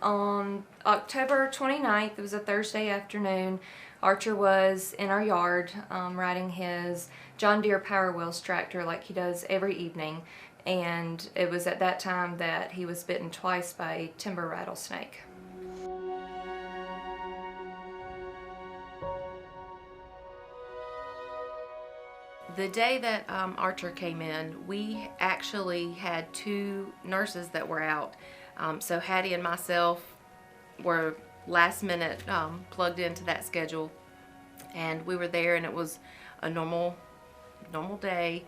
On October 29th, it was a Thursday afternoon, Archer was in our yard riding his John Deere Power Wheels tractor like he does every evening, and it was at that time that he was bitten twice by a timber rattlesnake. The day that Archer came in, we actually had 2 nurses that were out. So Hattie and myself were last minute plugged into that schedule, and we were there, and it was a normal day.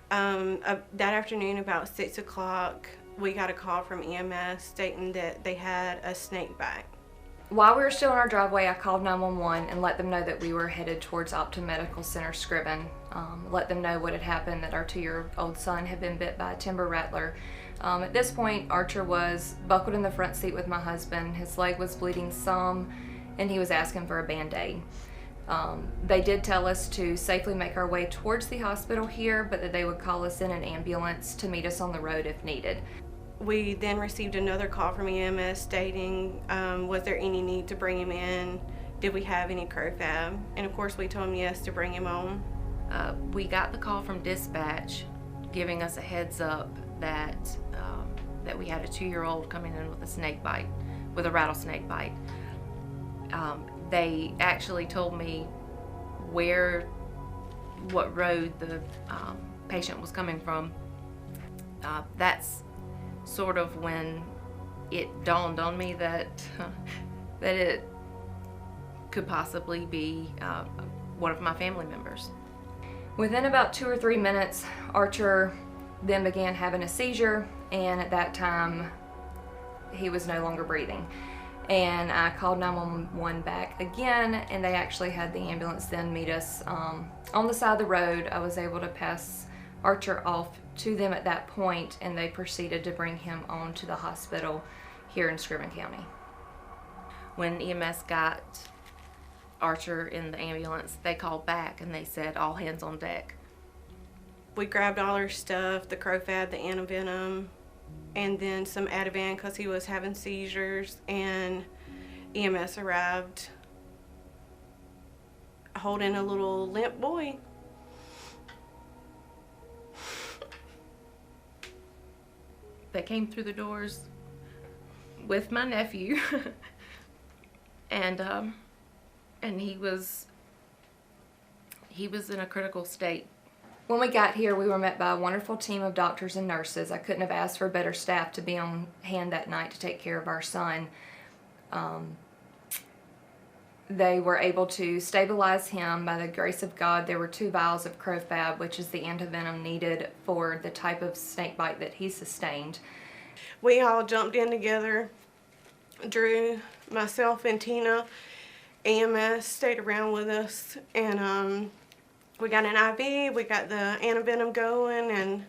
That afternoon about 6 o'clock, we got a call from EMS stating that they had a snake bite. While we were still in our driveway, I called 911 and let them know that we were headed towards Optim Medical Center-Screven. Let them know what had happened, that our 2-year-old son had been bit by a timber rattler. At this point, Archer was buckled in the front seat with my husband. His leg was bleeding some, and he was asking for a Band-Aid. They did tell us to safely make our way towards the hospital here, but that they would call us in an ambulance to meet us on the road if needed. We then received another call from EMS stating, was there any need to bring him in? Did we have any CroFab? And of course we told him yes to bring him on. We got the call from dispatch giving us a heads up that we had a 2-year-old coming in with a snake bite, with a rattlesnake bite. They actually told me what road the patient was coming from. That's sort of when it dawned on me that it could possibly be one of my family members. Within about 2 or 3 minutes, Archer then began having a seizure, and at that time he was no longer breathing. And I called 911 back again, and they actually had the ambulance then meet us on the side of the road. I was able to pass Archer off to them at that point, and they proceeded to bring him on to the hospital here in Screven County. When EMS got Archer in the ambulance, they called back and they said all hands on deck. We grabbed all our stuff, the CroFab, the anti-venom, and then some Ativan because he was having seizures, and EMS arrived holding a little limp boy. They came through the doors with my nephew and he was in a critical state. When we got here, we were met by a wonderful team of doctors and nurses. I couldn't have asked for better staff to be on hand that night to take care of our son. They were able to stabilize him by the grace of God. There were 2 vials of CroFab, which is the anti-venom needed for the type of snake bite that he sustained. We all jumped in together. Drew, myself, and Tina. EMS stayed around with us, and we got an IV, we got the anti-venom going, and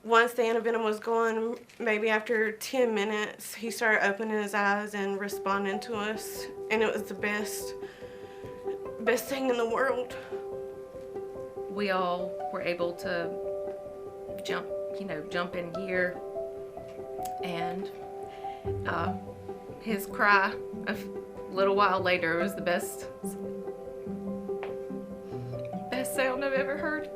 once the anti-venom was going, maybe after 10 minutes, he started opening his eyes and responding to us, and it was the best thing in the world. We all were able to jump in gear, and his cry a little while later was the best sound I've ever heard.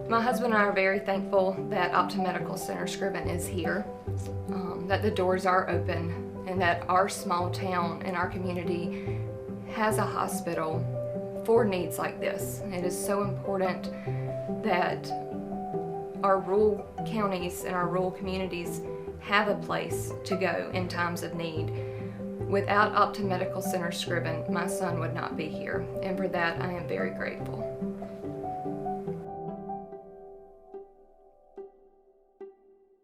My husband and I are very thankful that Optim Medical Center-Screven is here, that the doors are open, and that our small town and our community has a hospital for needs like this. It is so important that our rural counties and our rural communities have a place to go in times of need. Without Optim Medical Center-Screven, my son would not be here, and for that I am very grateful.